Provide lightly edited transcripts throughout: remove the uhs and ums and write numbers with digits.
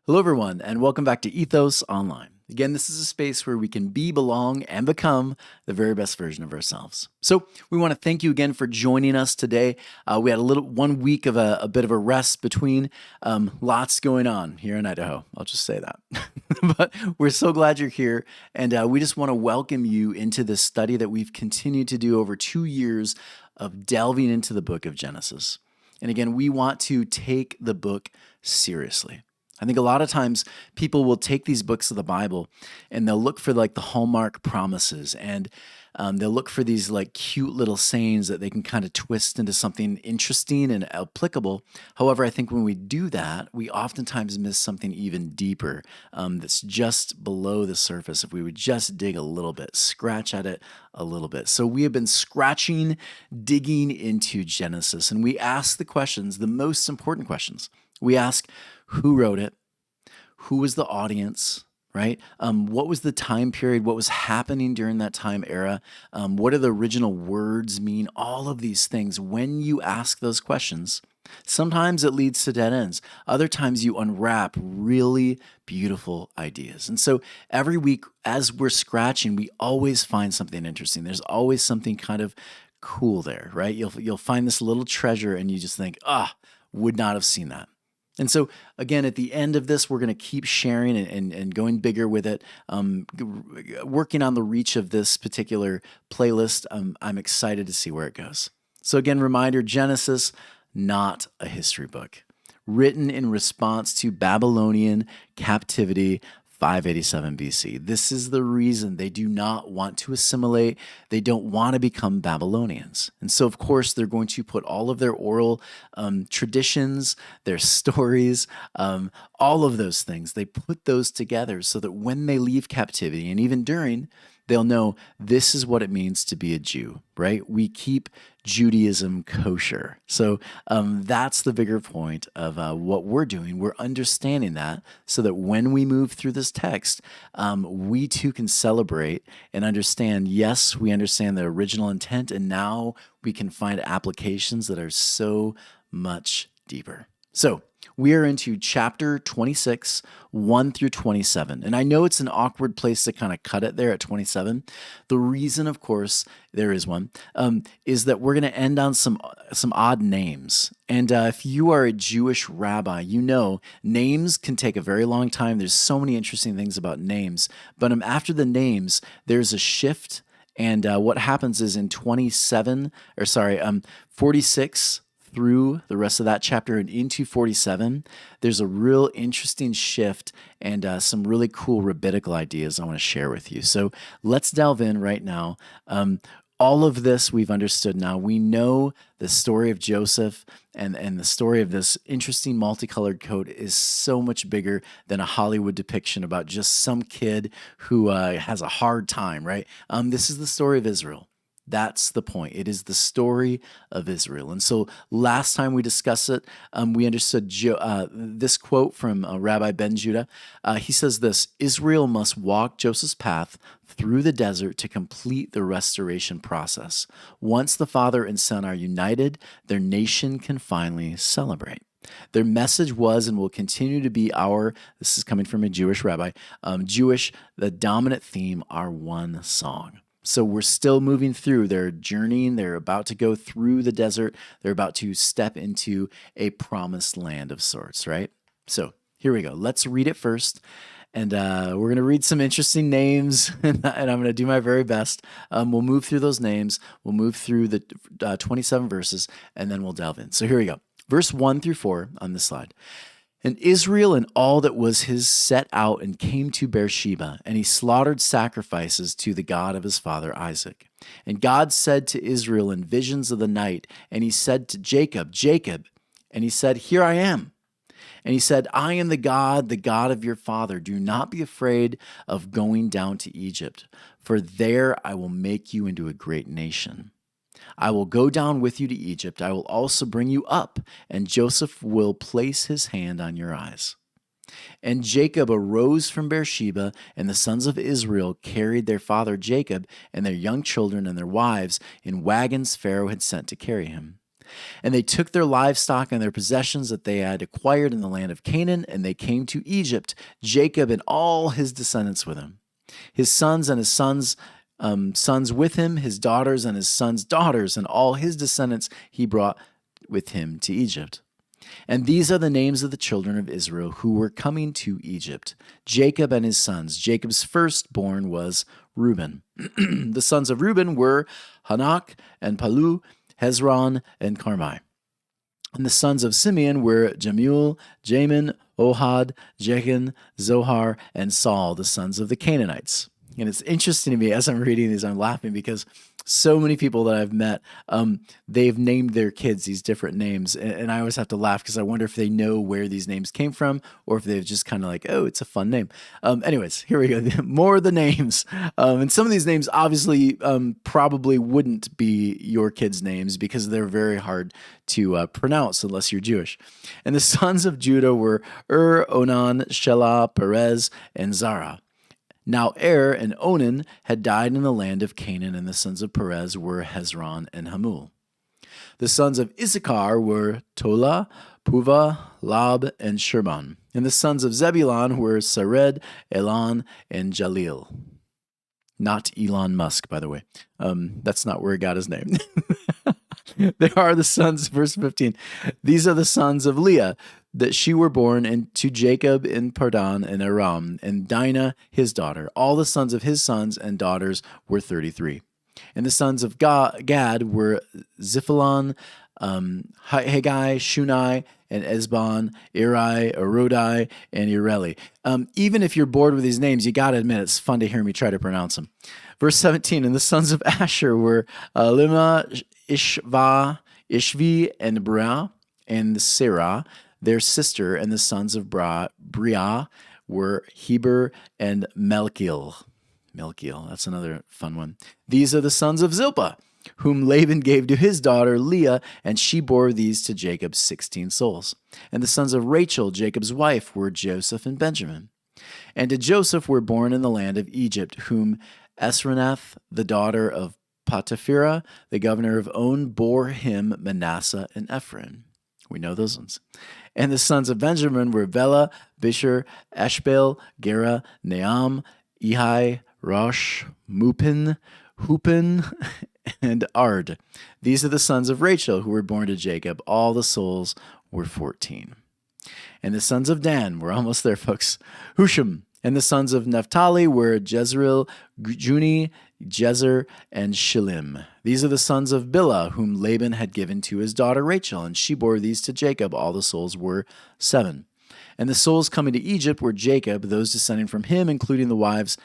Hello, everyone, and welcome back to Ethos Online. Again, this is a space where we can be, belong, and become the very best version of ourselves. So, we want to thank you again for joining us today. We had 1 week of a bit of a rest between lots going on here in Idaho. I'll just say that. But we're so glad you're here, and we just want to welcome you into this study that we've continued to do over 2 years of delving into the book of Genesis. And again, we want to take the book seriously. I think a lot of times people will take these books of the Bible and they'll look for like the hallmark promises, and they'll look for these like cute little sayings that they can kind of twist into something interesting and applicable. However, I think when we do that, we oftentimes miss something even deeper that's just below the surface if we would just dig a little bit, scratch at it a little bit. So we have been scratching, digging into Genesis, and we ask the questions, the most important questions. We ask, who wrote it? Who was the audience, right? What was the time period? What was happening during that time era? What do the original words mean? All of these things. When you ask those questions, sometimes it leads to dead ends. Other times you unwrap really beautiful ideas. And so every week as we're scratching, we always find something interesting. There's always something kind of cool there, right? You'll find this little treasure and you just think, would not have seen that. And so, again, at the end of this, we're going to keep sharing and going bigger with it, working on the reach of this particular playlist. I'm excited to see where it goes. So again, reminder, Genesis, not a history book, written in response to Babylonian captivity, 587 BC. This is the reason they do not want to assimilate. They don't want to become Babylonians. And so, of course, they're going to put all of their oral traditions, their stories, all of those things, they put those together so that when they leave captivity and even during, they'll know this is what it means to be a Jew, right? We keep Judaism kosher. So that's the bigger point of what we're doing. We're understanding that so that when we move through this text, we too can celebrate and understand, yes, we understand the original intent, and now we can find applications that are so much deeper. So we are into chapter 26, 1 through 27. And I know it's an awkward place to kind of cut it there at 27. The reason, of course, there is one, is that we're going to end on some odd names. And if you are a Jewish rabbi, you know names can take a very long time. There's so many interesting things about names. But after the names, there's a shift. And what happens is in 46 through the rest of that chapter and into 47, there's a real interesting shift and some really cool rabbinical ideas I want to share with you. So let's delve in right now. All of this we've understood now. We know the story of Joseph and the story of this interesting multicolored coat is so much bigger than a Hollywood depiction about just some kid who has a hard time, right? This is the story of Israel. That's the point. It is the story of Israel. And so last time we discussed it, we understood this quote from Rabbi Ben Judah. He says this: Israel must walk Joseph's path through the desert to complete the restoration process. Once the father and son are united, their nation can finally celebrate. Their message was and will continue to be this is coming from a Jewish rabbi, the dominant theme, our one song. So we're still moving through. They're journeying. They're about to go through the desert. They're about to step into a promised land of sorts, right? So here we go. Let's read it first. And we're going to read some interesting names, and I'm going to do my very best. We'll move through those names. We'll move through the 27 verses, and then we'll delve in. So here we go. Verse 1 through 4 on this slide. And Israel and all that was his set out and came to Beersheba, and he slaughtered sacrifices to the God of his father Isaac. And God said to Israel in visions of the night, and he said to Jacob, Jacob, and he said, Here I am. And he said, I am the God of your father. Do not be afraid of going down to Egypt, for there I will make you into a great nation. I will go down with you to Egypt. I will also bring you up, and Joseph will place his hand on your eyes. And Jacob arose from Beersheba, and the sons of Israel carried their father Jacob and their young children and their wives in wagons Pharaoh had sent to carry him. And they took their livestock and their possessions that they had acquired in the land of Canaan, and they came to Egypt, Jacob and all his descendants with him. His sons and his sons with him, his daughters and his sons' daughters, and all his descendants he brought with him to Egypt. And these are the names of the children of Israel who were coming to Egypt, Jacob and his sons. Jacob's firstborn was Reuben. The sons of Reuben were Hanak and Palu, Hezron and Carmi. And the sons of Simeon were Jemuel, Jamin, Ohad, Jechan, Zohar, and Saul, the sons of the Canaanites. And it's interesting to me as I'm reading these, I'm laughing because so many people that I've met, they've named their kids these different names. And I always have to laugh because I wonder if they know where these names came from or if they've just kind of like, oh, it's a fun name. Anyways, here we go. More of the names. And some of these names obviously probably wouldn't be your kids' names because they're very hard to pronounce unless you're Jewish. And the sons of Judah were Onan, Shelah, Perez, and Zara. Now and Onan had died in the land of Canaan, and the sons of Perez were Hezron and Hamul. The sons of Issachar were Tola, Puva, Lab, and Sherban. And the sons of Zebulun were Sered, Elon, and Jalil. Not Elon Musk, by the way. That's not where he got his name. They are the sons, verse 15. These are the sons of Leah, that she were born to Jacob in Pardan and Aram, and Dinah his daughter. All the sons of his sons and daughters were 33. And the sons of Gad were Ziphalon, Haggai, Shunai, and Esbon, Eri, Arodi, and Ireli. Even if you're bored with these names, you got to admit it's fun to hear me try to pronounce them. Verse 17, and the sons of Asher were Lima, Ishvi, and Bria, and Sarah, their sister, and the sons of Bria were Heber and Melchiel. Melchiel, that's another fun one. These are the sons of Zilpah, whom Laban gave to his daughter Leah, and she bore these to Jacob 16 souls. And the sons of Rachel, Jacob's wife, were Joseph and Benjamin. And to Joseph were born in the land of Egypt, whom Esraneth, the daughter of Potipharah, the governor of On, bore him Manasseh and Ephraim. We know those ones. And the sons of Benjamin were Bela, Bisher, Eshbel, Gera, Naam, Ehi, Rosh, Mupin, Hupin, and Ard. These are the sons of Rachel who were born to Jacob. All the souls were 14. And the sons of Dan, we're almost there, folks, Husham. And the sons of Naphtali were Jezreel, Juni, Jezer, and Shillim. These are the sons of Bilhah, whom Laban had given to his daughter Rachel, and she bore these to Jacob. All the souls were 7. And the souls coming to Egypt were Jacob, those descending from him, excluding the wives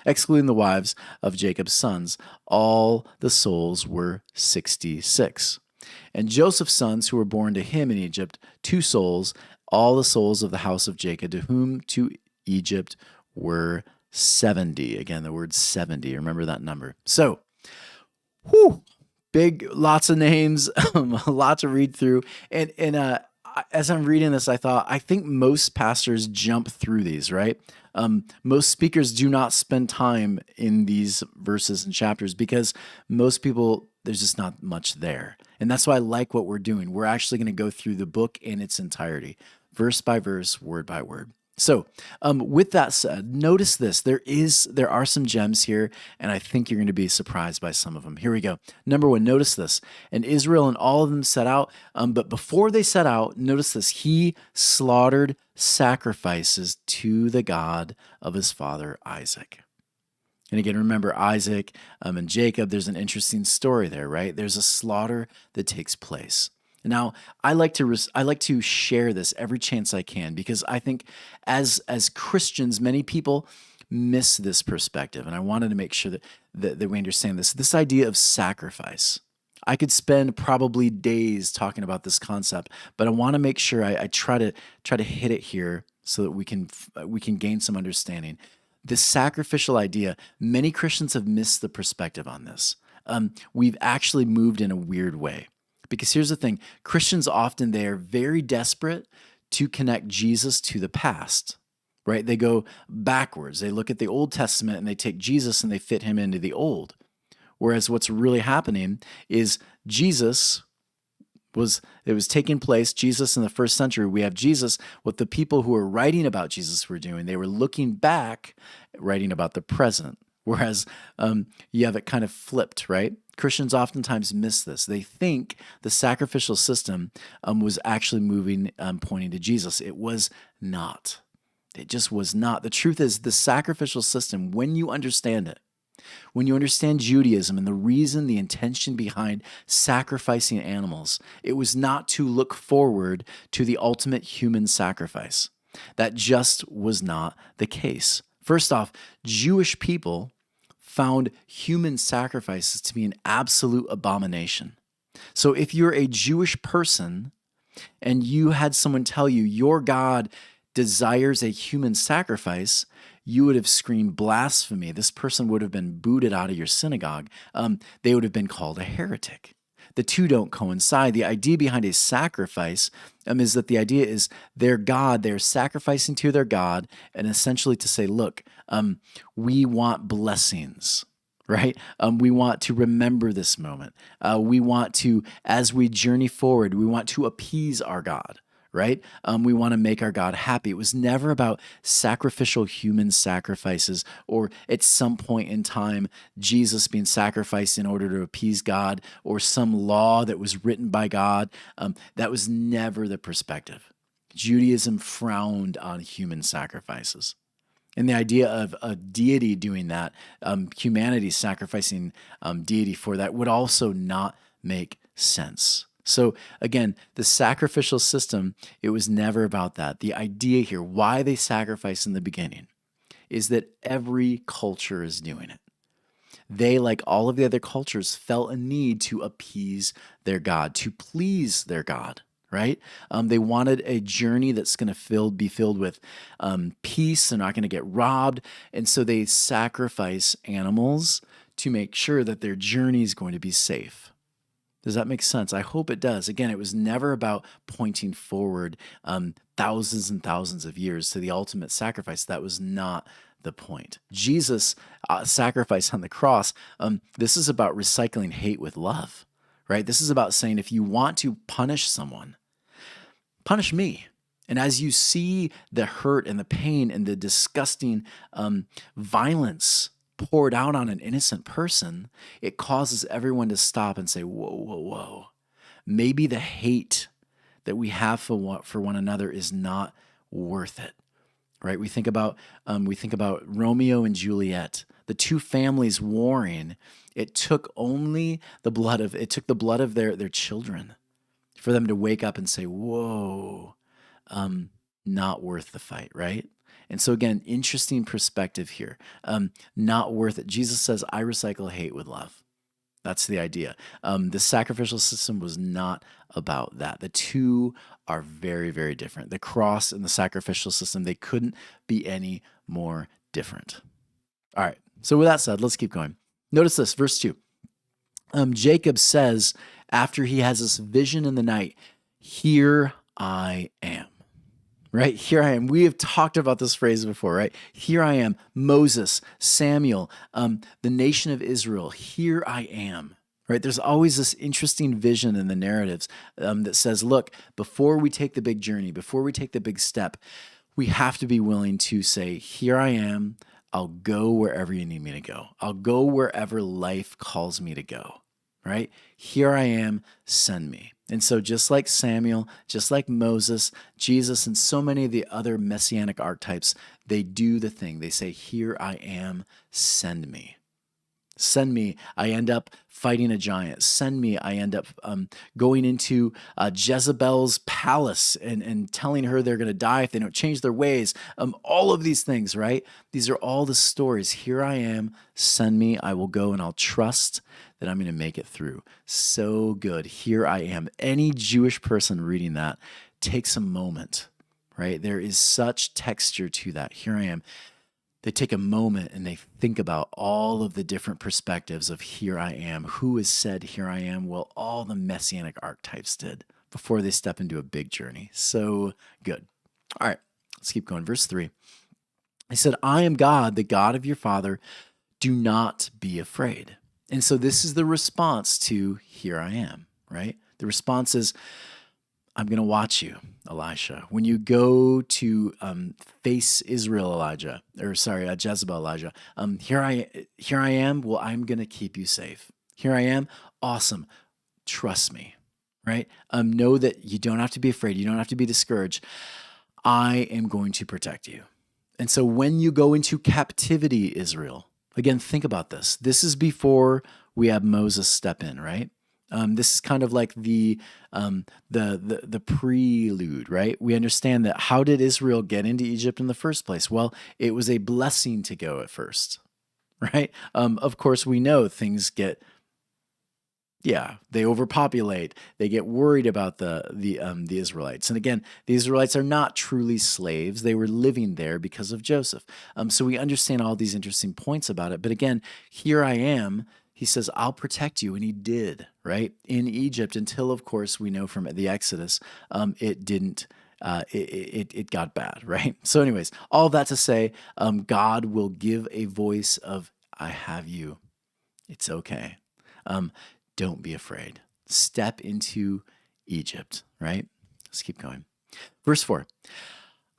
of Jacob's sons. All the souls were 66. And Joseph's sons, who were born to him in Egypt, 2 souls, all the souls of the house of Jacob, to whom to Egypt were 70. Again, the word 70. Remember that number. So, lots of names, a lot to read through. And as I'm reading this, I think most pastors jump through these, right? Most speakers do not spend time in these verses and chapters because most people, there's just not much there. And that's why I like what we're doing. We're actually going to go through the book in its entirety, verse by verse, word by word. So with that said, notice this. There are some gems here, and I think you're going to be surprised by some of them. Here we go. Number 1, notice this. And Israel and all of them set out, but before they set out, notice this. He slaughtered sacrifices to the God of his father Isaac. And again, remember Isaac and Jacob, there's an interesting story there, right? There's a slaughter that takes place. Now, I like to share this every chance I can because I think as Christians, many people miss this perspective, and I wanted to make sure that we understand this. This idea of sacrifice. I could spend probably days talking about this concept, but I want to make sure I try to hit it here so that we can gain some understanding. This sacrificial idea, many Christians have missed the perspective on this. We've actually moved in a weird way. Because here's the thing, Christians often, they are very desperate to connect Jesus to the past, right? They go backwards. They look at the Old Testament and they take Jesus and they fit him into the Old. Whereas what's really happening is Jesus it was taking place. Jesus in the first century, we have Jesus, what the people who were writing about Jesus were doing. They were looking back, writing about the present. Whereas you have it kind of flipped, right? Christians oftentimes miss this. They think the sacrificial system was actually moving, pointing to Jesus. It was not. It just was not. The truth is, the sacrificial system, when you understand it, when you understand Judaism and the reason, the intention behind sacrificing animals, it was not to look forward to the ultimate human sacrifice. That just was not the case. First off, Jewish people found human sacrifices to be an absolute abomination. So if you're a Jewish person and you had someone tell you your God desires a human sacrifice, you would have screamed blasphemy. This person would have been booted out of your synagogue. They would have been called a heretic. The two don't coincide. The idea behind a sacrifice is that the idea is their God, they're sacrificing to their God, and essentially to say, look, we want blessings, right? We want to remember this moment. We want to, as we journey forward, we want to appease our God, right? We want to make our God happy. It was never about sacrificial human sacrifices or at some point in time, Jesus being sacrificed in order to appease God or some law that was written by God. That was never the perspective. Judaism frowned on human sacrifices. And the idea of a deity doing that, humanity sacrificing deity for that would also not make sense. So again, the sacrificial system, it was never about that. The idea here, why they sacrifice in the beginning, is that every culture is doing it. They, like all of the other cultures, felt a need to appease their God, to please their God, right? They wanted a journey that's going to be filled with peace. They're not going to get robbed. And so they sacrifice animals to make sure that their journey is going to be safe. Does that make sense? I hope it does. Again, it was never about pointing forward thousands and thousands of years to the ultimate sacrifice. That was not the point. Jesus' sacrifice on the cross, this is about recycling hate with love, right? This is about saying, if you want to punish someone, punish me. And as you see the hurt and the pain and the disgusting violence poured out on an innocent person, it causes everyone to stop and say, whoa, whoa, whoa. Maybe the hate that we have for one another is not worth it, right? We think about Romeo and Juliet, the two families warring. It took the blood of their children for them to wake up and say, whoa, not worth the fight, right? And so again, interesting perspective here. Not worth it. Jesus says, I recycle hate with love. That's the idea. The sacrificial system was not about that. The two are very, very different. The cross and the sacrificial system, they couldn't be any more different. All right. So with that said, let's keep going. Notice this, verse 2. Jacob says, after he has this vision in the night, here I am. Right? Here I am. We have talked about this phrase before, right? Here I am. Moses, Samuel, the nation of Israel. Here I am. Right? There's always this interesting vision in the narratives that says, look, before we take the big journey, before we take the big step, we have to be willing to say, here I am. I'll go wherever you need me to go. I'll go wherever life calls me to go. Right? Here I am. Send me. And so just like Samuel, just like Moses, Jesus, and so many of the other messianic archetypes, they do the thing. They say, here I am, send me. Send me. I end up fighting a giant. Send me. I end up going into Jezebel's palace and telling her they're going to die if they don't change their ways. All of these things, right? These are all the stories. Here I am. Send me. I will go and I'll trust that I'm going to make it through. So good. Here I am. Any Jewish person reading that takes a moment, right? There is such texture to that. Here I am. They take a moment and they think about all of the different perspectives of here I am. Who has said here I am? Well, all the messianic archetypes did before they step into a big journey. So good. All right, let's keep going. Verse 3. He said, I am God, the God of your father. Do not be afraid. And so this is the response to here I am, right? The response is, I'm going to watch you, Elisha. When you go to face Israel, Jezebel, Elijah. Here I am. Well, I'm going to keep you safe. Here I am. Awesome. Trust me, right? Know that you don't have to be afraid. You don't have to be discouraged. I am going to protect you. And so when you go into captivity, Israel, again, think about this. This is before we have Moses step in, right? This is kind of like the prelude, right? We understand that how did Israel get into Egypt in the first place? Well, it was a blessing to go at first, right? Of course, we know things get they overpopulate. They get worried about the Israelites. And again, the Israelites are not truly slaves. They were living there because of Joseph. So we understand all these interesting points about it. But again, here I am. He says, I'll protect you. And he did, right? In Egypt until, of course, we know from the Exodus, it didn't. It got bad, right? So anyways, all that to say, God will give a voice of, I have you. It's okay. Don't be afraid. Step into Egypt, right? Let's keep going. Verse 4.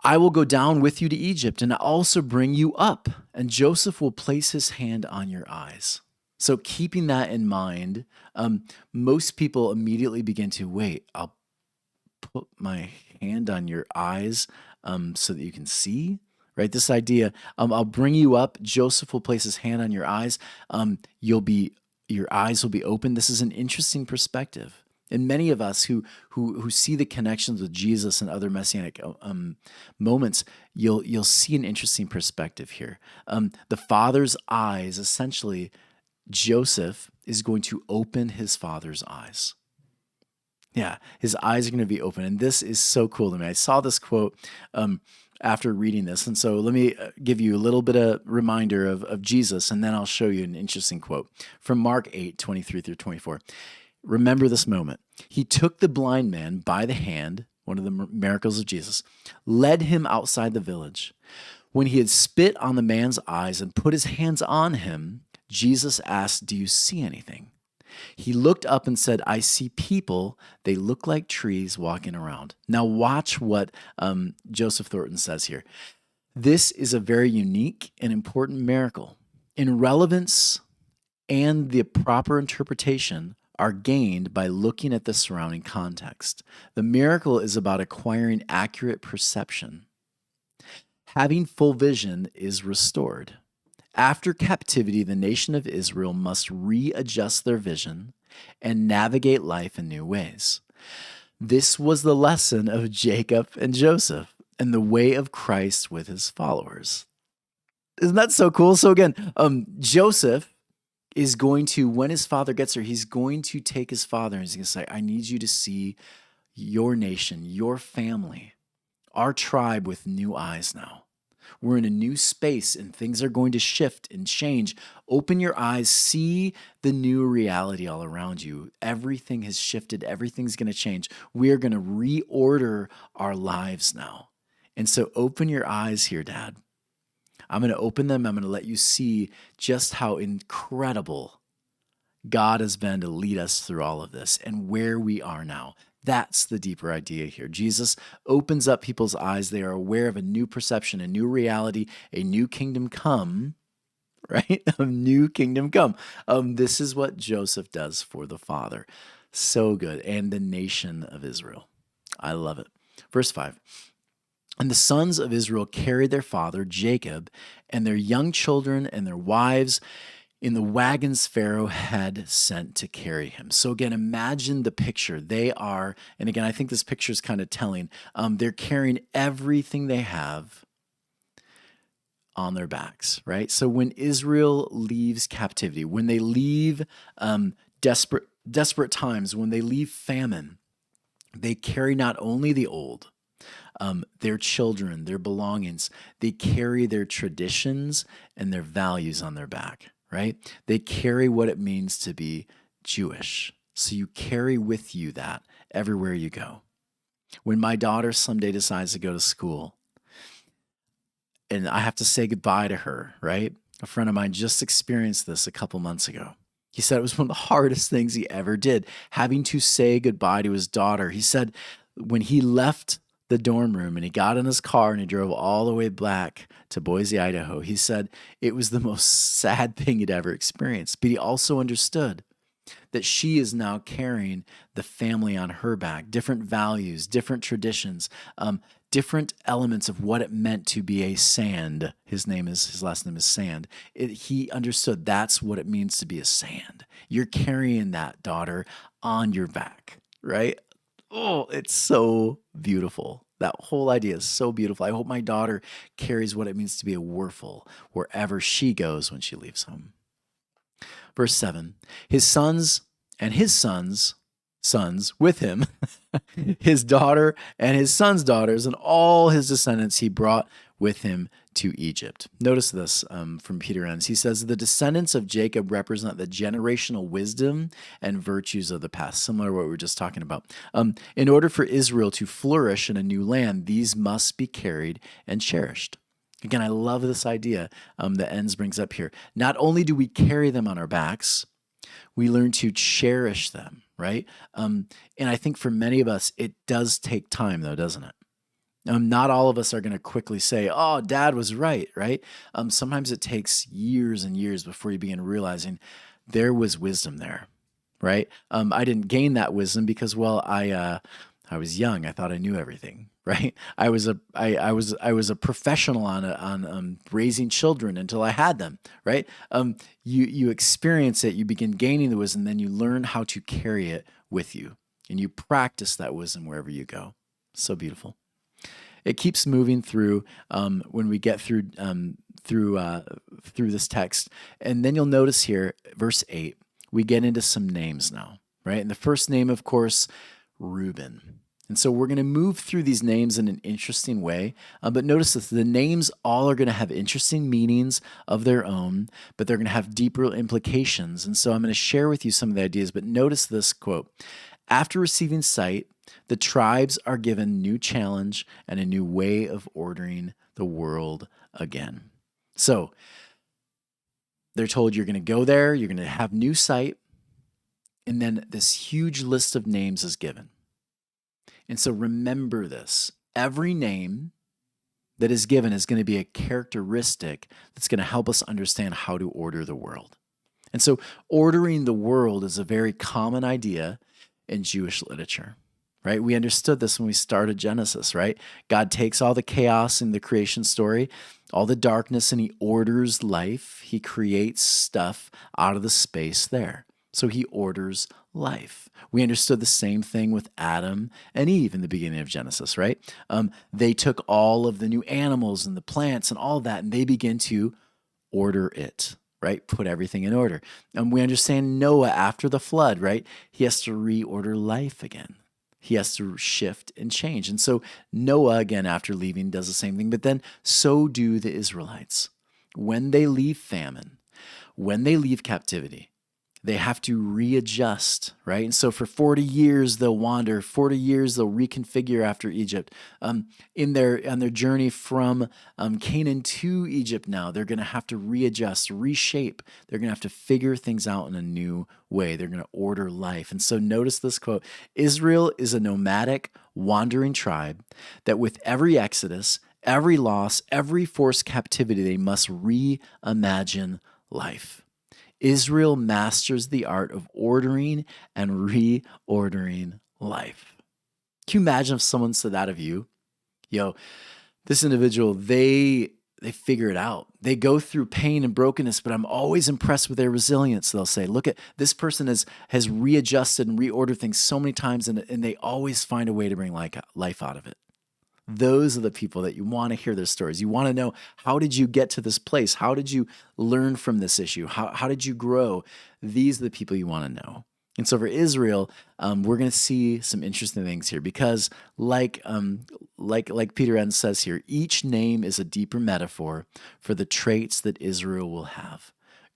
I will go down with you to Egypt and also bring you up, and Joseph will place his hand on your eyes. So keeping that in mind, most people immediately begin to, wait, I'll put my hand on your eyes so that you can see, right? This idea, I'll bring you up. Joseph will place his hand on your eyes. Your eyes will be open. This is an interesting perspective. And many of us who see the connections with Jesus and other messianic moments, you'll see an interesting perspective here. The Father's eyes, essentially, Joseph is going to open his father's eyes. Yeah, his eyes are going to be open. And this is so cool to me. I saw this quote after reading this. And so let me give you a little bit of reminder of Jesus, and then I'll show you an interesting quote from Mark 8:23 through 24. Remember this moment. He took the blind man by the hand, one of the miracles of Jesus, led him outside the village. When he had spit on the man's eyes and put his hands on him, Jesus asked, do you see anything? He looked up and said, I see people. They look like trees walking around. Now watch what Joseph Thornton says here. This is a very unique and important miracle. In relevance and the proper interpretation are gained by looking at the surrounding context. The miracle is about acquiring accurate perception. Having full vision is restored. After captivity, the nation of Israel must readjust their vision and navigate life in new ways. This was the lesson of Jacob and Joseph and the way of Christ with his followers. Isn't that so cool? So again, Joseph is going to, when his father gets there, he's going to take his father and he's going to say, I need you to see your nation, your family, our tribe with new eyes now. We're in a new space and things are going to shift and change. Open your eyes, see the new reality all around you. Everything has shifted. Everything's going to change. We are going to reorder our lives now. And so open your eyes here, Dad. I'm going to open them. I'm going to let you see just how incredible God has been to lead us through all of this and where we are now. That's the deeper idea here. Jesus opens up people's eyes. They are aware of a new perception, a new reality, a new kingdom come, right? A new kingdom come. This is what Joseph does for the Father. So good. And the nation of Israel. I love it. Verse 5. And the sons of Israel carried their father, Jacob, and their young children and their wives in the wagons Pharaoh had sent to carry him. So again, imagine the picture. They are, and again, I think this picture is kind of telling, they're carrying everything they have on their backs, right? So when Israel leaves captivity, when they leave desperate times, when they leave famine, they carry not only the old, their children, their belongings, they carry their traditions and their values on their back. Right? They carry what it means to be Jewish. So you carry with you that everywhere you go. When my daughter someday decides to go to school and I have to say goodbye to her, right? A friend of mine just experienced this a couple months ago. He said it was one of the hardest things he ever did, having to say goodbye to his daughter. He said when he left the dorm room and he got in his car and he drove all the way back to Boise, Idaho, he said it was the most sad thing he'd ever experienced. But he also understood that she is now carrying the family on her back, different values, different traditions, different elements of what it meant to be a Sand. His last name is Sand. He understood that's what it means to be a Sand. You're carrying that, daughter, on your back, right? Oh, it's so beautiful. That whole idea is so beautiful. I hope my daughter carries what it means to be a Werfel wherever she goes when she leaves home. Verse 7, his sons and his sons with him, his daughter and his sons' daughters, and all his descendants he brought with him to Egypt. Notice this from Peter Enns. He says, the descendants of Jacob represent the generational wisdom and virtues of the past, similar to what we were just talking about. In order for Israel to flourish in a new land, these must be carried and cherished. Again, I love this idea that Enns brings up here. Not only do we carry them on our backs, we learn to cherish them, right? And I think for many of us, it does take time, though, doesn't it? Not all of us are going to quickly say, oh, Dad was right? Sometimes it takes years and years before you begin realizing there was wisdom there, right? I didn't gain that wisdom because, well, I was young. I thought I knew everything, right? I was a professional on raising children until I had them, right? You experience it, you begin gaining the wisdom, then you learn how to carry it with you, and you practice that wisdom wherever you go. So beautiful. It keeps moving through when we get through this text, and then you'll notice here, verse 8, we get into some names now, right? And the first name, of course, Reuben. And so we're going to move through these names in an interesting way. But notice that the names all are going to have interesting meanings of their own, but they're going to have deeper implications. And so I'm going to share with you some of the ideas, but notice this quote. After receiving sight, the tribes are given new challenge and a new way of ordering the world again. So they're told you're going to go there, you're going to have new sight, and then this huge list of names is given. And so remember this. Every name that is given is going to be a characteristic that's going to help us understand how to order the world. And so ordering the world is a very common idea in Jewish literature, right? We understood this when we started Genesis, right? God takes all the chaos in the creation story, all the darkness, and he orders life. He creates stuff out of the space there. So he orders life. We understood the same thing with Adam and Eve in the beginning of Genesis, right? They took all of the new animals and the plants and all that, and they begin to order it, right? Put everything in order. And we understand Noah after the flood, right? He has to reorder life again. He has to shift and change. And so Noah, again, after leaving, does the same thing. But then so do the Israelites. When they leave famine, when they leave captivity, they have to readjust, right? And so for 40 years, they'll wander. 40 years, they'll reconfigure after Egypt. On their journey from Canaan to Egypt now, they're going to have to readjust, reshape. They're going to have to figure things out in a new way. They're going to order life. And so notice this quote, Israel is a nomadic, wandering tribe that with every exodus, every loss, every forced captivity, they must reimagine life. Israel masters the art of ordering and reordering life. Can you imagine if someone said that of you? This individual, they figure it out. They go through pain and brokenness, but I'm always impressed with their resilience. They'll say, look at this person has readjusted and reordered things so many times, and they always find a way to bring life out of it. Those are the people that you want to hear their stories. You want to know, how did you get to this place? How did you learn from this issue? How did you grow? These are the people you want to know. And so for Israel, we're going to see some interesting things here because like Peter Enns says here, each name is a deeper metaphor for the traits that Israel will have,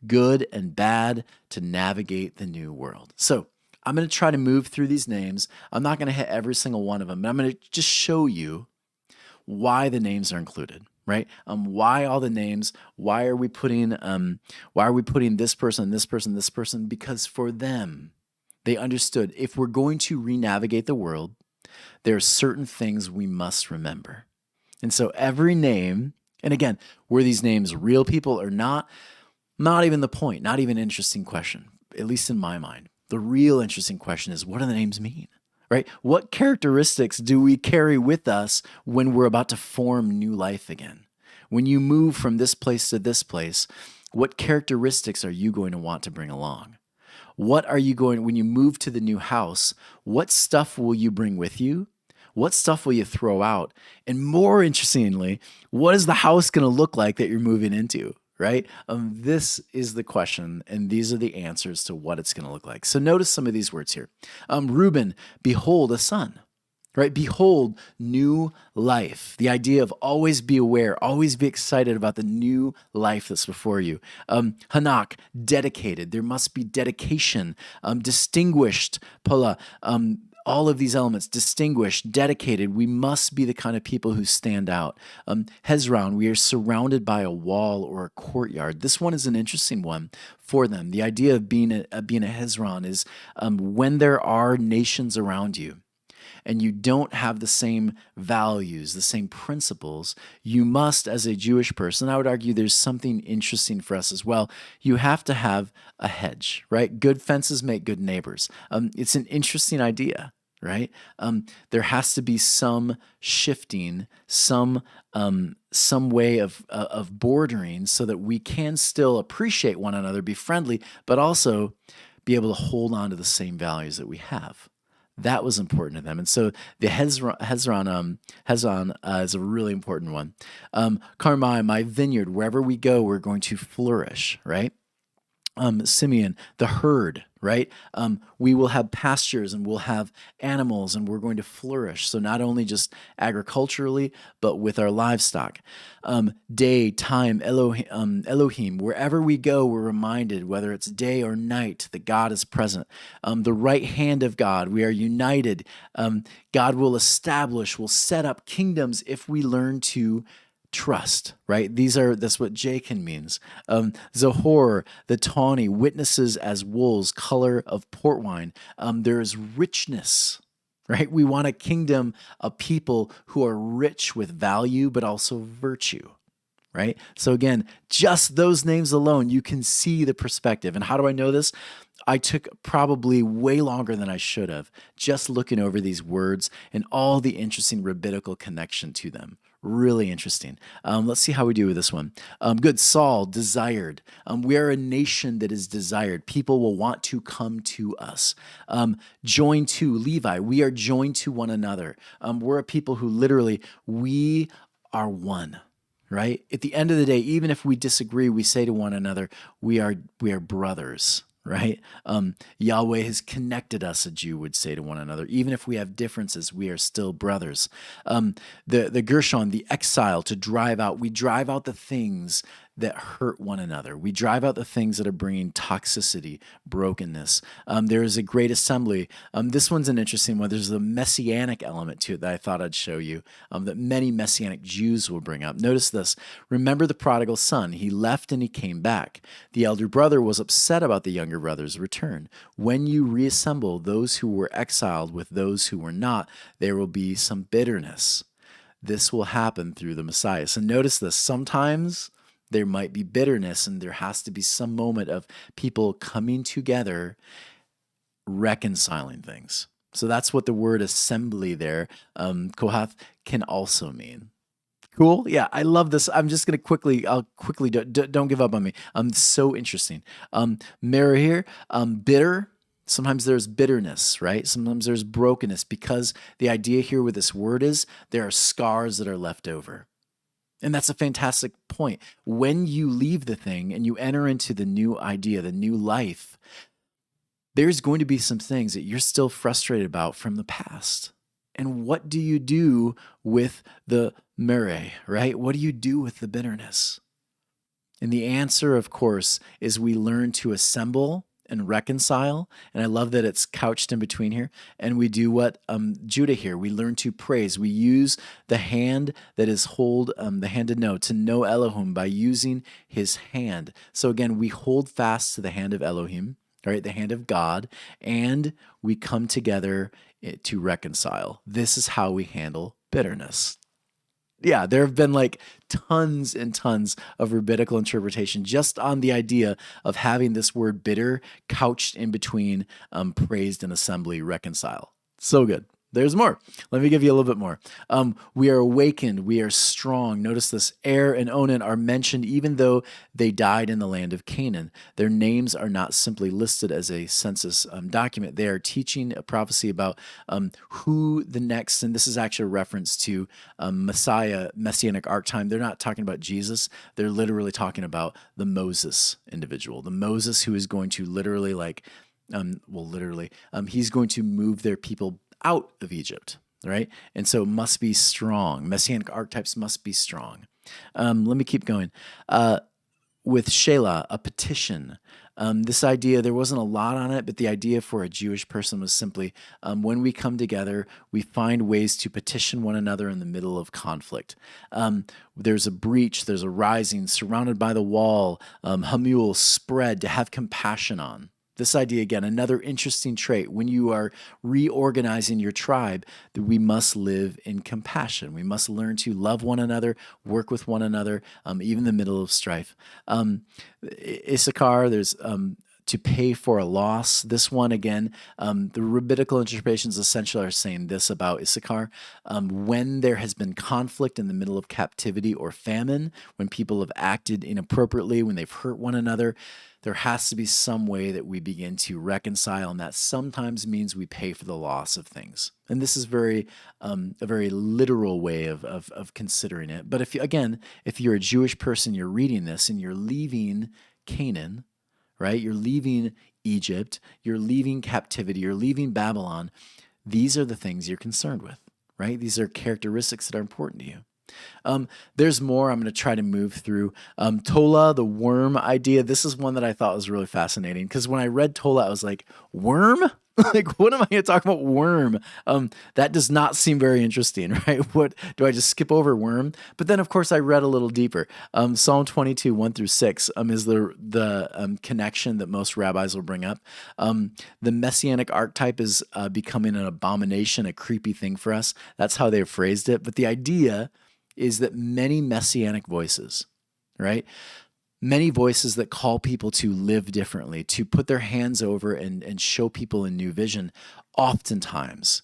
good and bad, to navigate the new world. So I'm going to try to move through these names. I'm not going to hit every single one of them, but I'm going to just show you why the names are included. right? Why all the names? Why are we putting this person, this person, this person? Because for them, they understood if we're going to re-navigate the world, there are certain things we must remember. And so every name, and again, were these names real people or not? Not even the point, not even an interesting question, at least in my mind. The real interesting question is, what do the names mean? Right? What characteristics do we carry with us when we're about to form new life again? When you move from this place to this place, what characteristics are you going to want to bring along? What are you going, when you move to the new house, what stuff will you bring with you? What stuff will you throw out? And more interestingly, what is the house going to look like that you're moving into? Right? This is the question, and these are the answers to what it's going to look like. So notice some of these words here. Reuben, behold a son. Right? Behold, new life. The idea of always be aware, always be excited about the new life that's before you. Hanak, dedicated. There must be dedication. Distinguished, Pala. All of these elements, distinguished, dedicated. We must be the kind of people who stand out. Hezron, we are surrounded by a wall or a courtyard. This one is an interesting one for them. The idea of being a Hezron is when there are nations around you, and you don't have the same values, the same principles, you must, as a Jewish person, I would argue there's something interesting for us as well. You have to have a hedge, right? Good fences make good neighbors. It's an interesting idea, right? There has to be some shifting, some way of bordering so that we can still appreciate one another, be friendly, but also be able to hold on to the same values that we have. That was important to them. And so the Hezron is a really important one. Carmi, my vineyard, wherever we go, we're going to flourish, right? Simeon, the herd, right? We will have pastures and we'll have animals and we're going to flourish. So not only just agriculturally, but with our livestock. Day, time, Elohim, wherever we go, we're reminded, whether it's day or night, that God is present. The right hand of God, we are united. God will establish, will set up kingdoms if we learn to trust, right? That's what Jachin means. Zohor, the tawny, witnesses as wolves, color of port wine. There is richness, right? We want a kingdom of people who are rich with value, but also virtue, right? So again, just those names alone, you can see the perspective. And how do I know this? I took probably way longer than I should have just looking over these words and all the interesting rabbinical connection to them. Really interesting. Let's see how we do with this one. Good. Saul, desired. We are a nation that is desired. People will want to come to us. Joined to Levi. We are joined to one another. We're a people who literally, we are one. Right? At the end of the day, even if we disagree, we say to one another, we are brothers. Right? Yahweh has connected us, a Jew would say to one another. Even if we have differences, we are still brothers. The Gershon, the exile, to drive out. We drive out the things that hurt one another. We drive out the things that are bringing toxicity, brokenness. There is a great assembly. This one's an interesting one. There's a messianic element to it that I thought I'd show you, that many messianic Jews will bring up. Notice this. Remember the prodigal son. He left and he came back. The elder brother was upset about the younger brother's return. When you reassemble those who were exiled with those who were not, there will be some bitterness. This will happen through the Messiah. So notice this. Sometimes there might be bitterness, and there has to be some moment of people coming together, reconciling things. So that's what the word assembly there, Kohath, can also mean. Cool. Yeah, I love this. I'm just going to I'll quickly, don't give up on me. So interesting. Merahir, bitter. Sometimes there's bitterness, right? Sometimes there's brokenness, because the idea here with this word is there are scars that are left over. And that's a fantastic point. When you leave the thing and you enter into the new idea, the new life, there's going to be some things that you're still frustrated about from the past. And what do you do with the mere, right? What do you do with the bitterness? And the answer, of course, is we learn to assemble and reconcile. And I love that it's couched in between here. And we do what Judah here. We learn to praise. We use the hand that is the hand to know Elohim by using his hand. So again, we hold fast to the hand of Elohim, right? The hand of God, and we come together to reconcile. This is how we handle bitterness. Yeah, there have been like tons and tons of rabbinical interpretation just on the idea of having this word bitter couched in between praised and assembly, reconcile. So good. There's more. Let me give you a little bit more. We are awakened. We are strong. Notice this. Er and Onan are mentioned even though they died in the land of Canaan. Their names are not simply listed as a census document. They are teaching a prophecy about who the next, and this is actually a reference to Messianic archetype. They're not talking about Jesus. They're literally talking about the Moses individual, the Moses who is going to literally he's going to move their people out of Egypt, right? And so it must be strong. Messianic archetypes must be strong. Let me keep going. With Shelah, a petition. This idea, there wasn't a lot on it, but the idea for a Jewish person was simply when we come together, we find ways to petition one another in the middle of conflict. There's a breach, there's a rising, surrounded by the wall, Hamul, spread, to have compassion on. This idea, again, another interesting trait. When you are reorganizing your tribe, that we must live in compassion. We must learn to love one another, work with one another, even in the middle of strife. Issachar, there's to pay for a loss. This one, again, the rabbinical interpretations essentially are saying this about Issachar. When there has been conflict in the middle of captivity or famine, when people have acted inappropriately, when they've hurt one another, there has to be some way that we begin to reconcile, and that sometimes means we pay for the loss of things. And this is a very literal way of considering it. But if you're a Jewish person, you're reading this and you're leaving Canaan, right? You're leaving Egypt, you're leaving captivity, you're leaving Babylon. These are the things you're concerned with, right? These are characteristics that are important to you. There's more. I'm going to try to move through. Tola, the worm idea. This is one that I thought was really fascinating because when I read Tola, I was like, worm? Like, what am I going to talk about worm? That does not seem very interesting, right? What do I just skip over worm? But then, of course, I read a little deeper. Psalm 22, 1-6 is the connection that most rabbis will bring up. The messianic archetype is becoming an abomination, a creepy thing for us. That's how they've phrased it. But the idea is that many messianic voices, right? Many voices that call people to live differently, to put their hands over and show people a new vision. Oftentimes,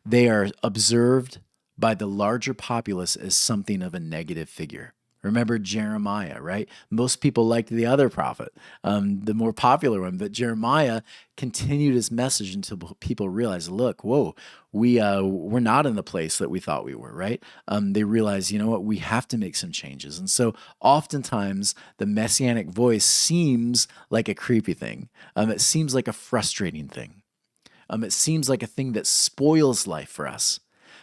they are observed by the larger populace as something of a negative figure. Remember Jeremiah, right? Most people liked the other prophet, the more popular one, but Jeremiah continued his message until people realized, look, whoa, we're not in the place that we thought we were, right? They realized, you know what, we have to make some changes. And so oftentimes the messianic voice seems like a creepy thing. It seems like a frustrating thing. It seems like a thing that spoils life for us.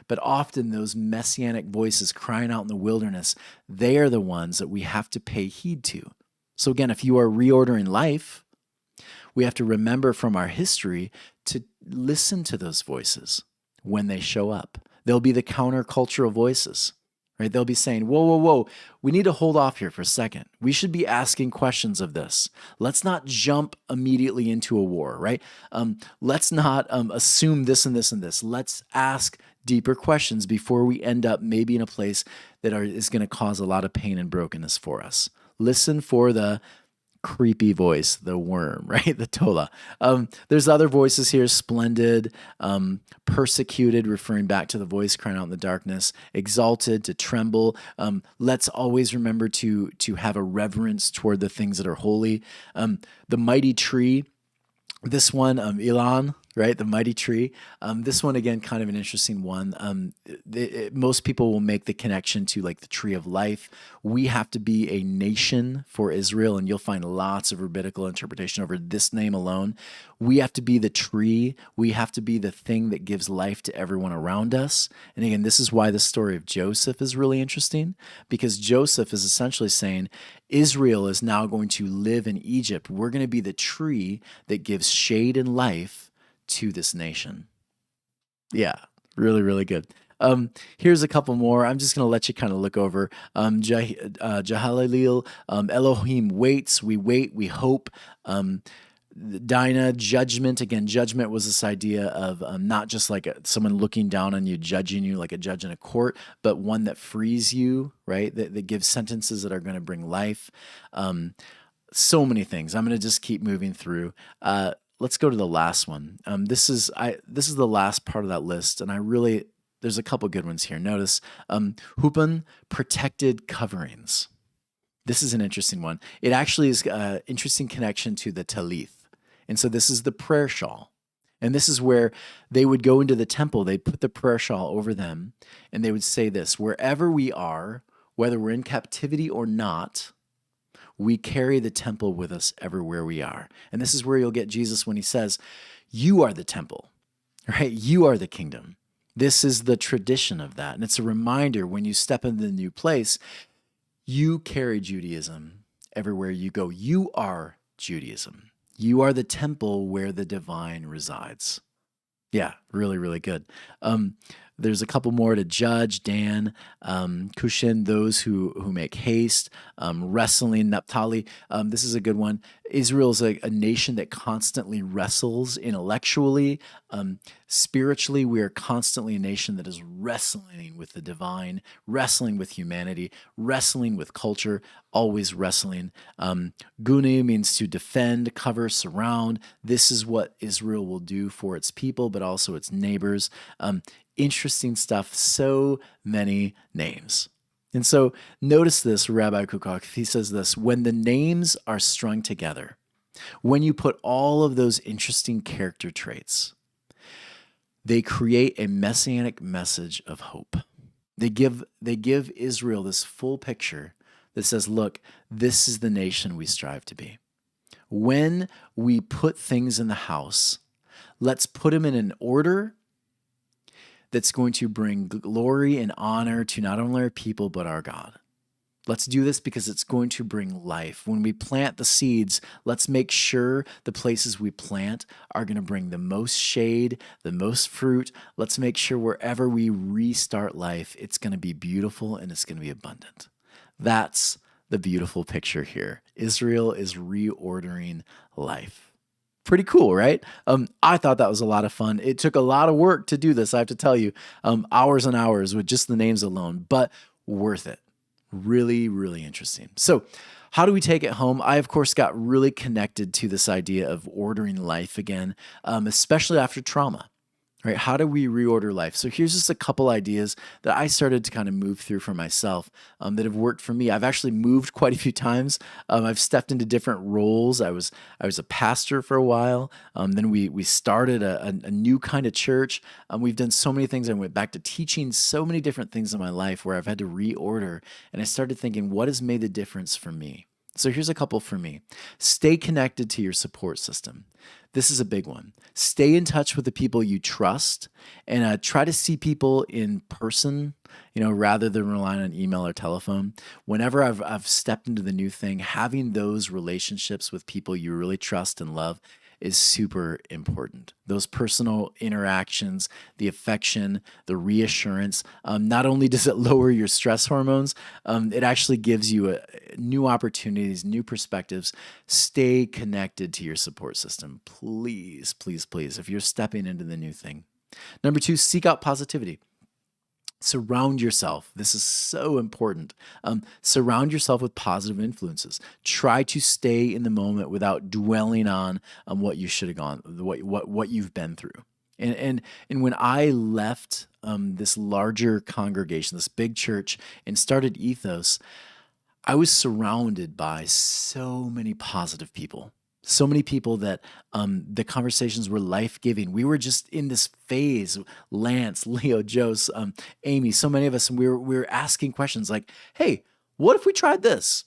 But often those messianic voices crying out in the wilderness, they are the ones that we have to pay heed to. So again, if you are reordering life, we have to remember from our history to listen to those voices when they show up. They'll be the countercultural voices, right? They'll be saying, whoa, whoa, whoa, we need to hold off here for a second. We should be asking questions of this. Let's not jump immediately into a war, right? Let's not assume this and this and this. Let's ask deeper questions before we end up maybe in a place that is going to cause a lot of pain and brokenness for us. Listen for the creepy voice, the worm, right? The Tola. There's other voices here, splendid, persecuted, referring back to the voice crying out in the darkness, exalted, to tremble. Let's always remember to have a reverence toward the things that are holy. The mighty tree, this one, Elon, right? The mighty tree. This one, again, kind of an interesting one. Most people will make the connection to like the tree of life. We have to be a nation for Israel, and you'll find lots of rabbinical interpretation over this name alone. We have to be the tree. We have to be the thing that gives life to everyone around us. And again, this is why the story of Joseph is really interesting, because Joseph is essentially saying, Israel is now going to live in Egypt. We're going to be the tree that gives shade and life to this nation. Yeah, really, really good. Here's a couple more. I'm just going to let you kind of look over. Jahalalel, Elohim waits. We wait. We hope. Dinah, judgment. Again, judgment was this idea of not just like someone looking down on you, judging you like a judge in a court, but one that frees you, right? That gives sentences that are going to bring life. So many things. I'm going to just keep moving through. Let's go to the last one. This is the last part of that list, and there's a couple good ones here. Notice Hupan, protected coverings. This is an interesting one. It actually is an interesting connection to the talith. And so this is the prayer shawl. And this is where they would go into the temple, they'd put the prayer shawl over them, and they would say this: wherever we are, whether we're in captivity or not, we carry the temple with us everywhere we are. And this is where you'll get Jesus when he says, you are the temple, right? You are the kingdom. This is the tradition of that. And it's a reminder when you step into the new place, you carry Judaism everywhere you go. You are Judaism. You are the temple where the divine resides. Yeah, really, really good. There's a couple more to judge. Dan, Kushin, those who make haste. Wrestling, Naphtali. This is a good one. Israel is a nation that constantly wrestles intellectually. Spiritually, we are constantly a nation that is wrestling with the divine, wrestling with humanity, wrestling with culture, always wrestling. Guni means to defend, cover, surround. This is what Israel will do for its people, but also its neighbors. Interesting stuff, so many names. And so notice this, Rabbi Kukok, he says this: when the names are strung together, when you put all of those interesting character traits, they create a messianic message of hope. They give Israel this full picture that says, look, this is the nation we strive to be. When we put things in the house, let's put them in an order that's going to bring glory and honor to not only our people, but our God. Let's do this because it's going to bring life. When we plant the seeds, let's make sure the places we plant are going to bring the most shade, the most fruit. Let's make sure wherever we restart life, it's going to be beautiful and it's going to be abundant. That's the beautiful picture here. Israel is reordering life. Pretty cool, right? I thought that was a lot of fun. It took a lot of work to do this, I have to tell you, hours and hours with just the names alone, but worth it. Really, really interesting. So how do we take it home? I, of course, got really connected to this idea of ordering life again, especially after trauma. Right? How do we reorder life? So here's just a couple ideas that I started to kind of move through for myself that have worked for me. I've actually moved quite a few times. I've stepped into different roles. I was a pastor for a while. Then we started a new kind of church. We've done so many things. I went back to teaching so many different things in my life where I've had to reorder. And I started thinking, what has made the difference for me? So here's a couple for me. Stay connected to your support system. This is a big one. Stay in touch with the people you trust and try to see people in person, rather than relying on email or telephone. Whenever I've stepped into the new thing, having those relationships with people you really trust and love is super important. Those personal interactions, the affection, the reassurance, not only does it lower your stress hormones, it actually gives you new opportunities, new perspectives. Stay connected to your support system. Please, please, please, if you're stepping into the new thing. Number 2, seek out positivity. Surround yourself. This is so important. Surround yourself with positive influences. Try to stay in the moment without dwelling on what you should have gone, what you've been through. And when I left this larger congregation, this big church, and started Ethos, I was surrounded by so many positive people. So many people that the conversations were life-giving. We were just in this phase, Lance, Leo, Jose, Amy, so many of us, and we were asking questions like, hey, what if we tried this?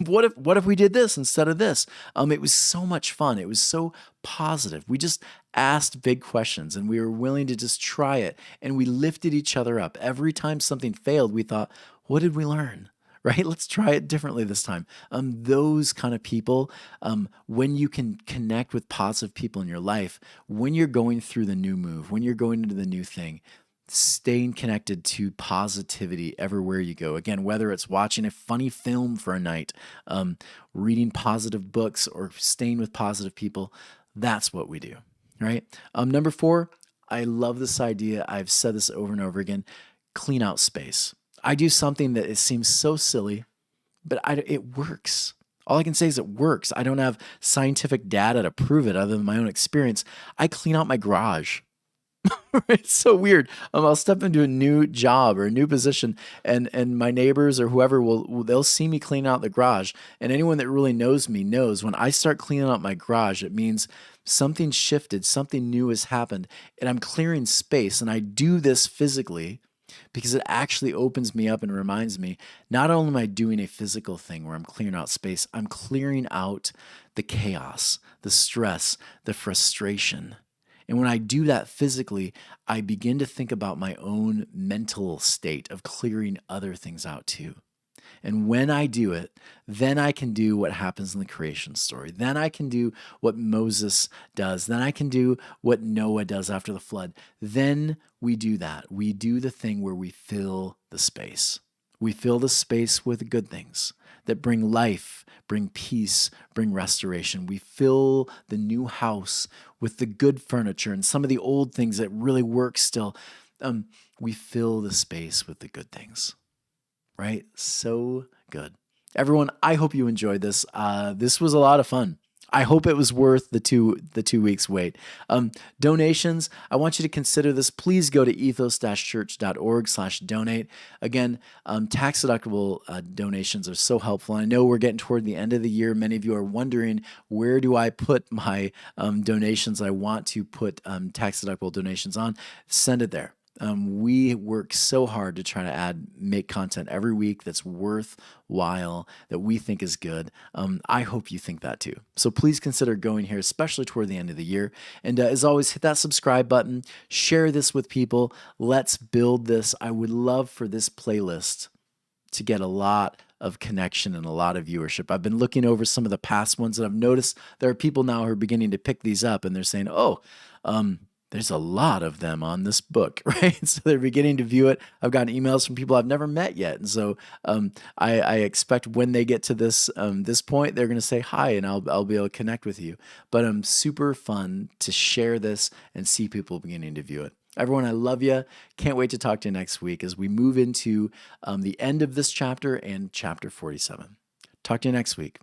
What if we did this instead of this? It was so much fun. It was so positive. We just asked big questions and we were willing to just try it. And we lifted each other up. Every time something failed, we thought, what did we learn? right? Let's try it differently this time. Those kind of people, when you can connect with positive people in your life, when you're going through the new move, when you're going into the new thing, staying connected to positivity everywhere you go. Again, whether it's watching a funny film for a night, reading positive books, or staying with positive people, that's what we do, right? Number 4, I love this idea. I've said this over and over again: clean out space. I do something that it seems so silly, but it works. All I can say is it works. I don't have scientific data to prove it other than my own experience. I clean out my garage. It's so weird. I'll step into a new job or a new position, and my neighbors or whoever they'll see me clean out the garage. And anyone that really knows me knows when I start cleaning out my garage, it means something shifted, something new has happened, and I'm clearing space. And I do this physically because it actually opens me up and reminds me, not only am I doing a physical thing where I'm clearing out space, I'm clearing out the chaos, the stress, the frustration. And when I do that physically, I begin to think about my own mental state of clearing other things out too. And when I do it, then I can do what happens in the creation story. Then I can do what Moses does. Then I can do what Noah does after the flood. Then we do that. We do the thing where we fill the space. We fill the space with good things that bring life, bring peace, bring restoration. We fill the new house with the good furniture and some of the old things that really work still. We fill the space with the good things, right? So good. Everyone, I hope you enjoyed this. This was a lot of fun. I hope it was worth the 2 weeks wait. Donations, I want you to consider this. Please go to ethos-church.org/donate. Again, tax-deductible donations are so helpful. I know we're getting toward the end of the year. Many of you are wondering, where do I put my donations? I want to put tax-deductible donations on. Send it there. We work so hard to try to make content every week that's worthwhile, that we think is good. I hope you think that too. So please consider going here, especially toward the end of the year. And as always, hit that subscribe button, share this with people. Let's build this. I would love for this playlist to get a lot of connection and a lot of viewership. I've been looking over some of the past ones, and I've noticed there are people now who are beginning to pick these up, and they're saying, there's a lot of them on this book, right? So they're beginning to view it. I've gotten emails from people I've never met yet. And so I expect when they get to this point, they're going to say hi, and I'll be able to connect with you. But super fun to share this and see people beginning to view it. Everyone, I love you. Can't wait to talk to you next week as we move into the end of this chapter and chapter 47. Talk to you next week.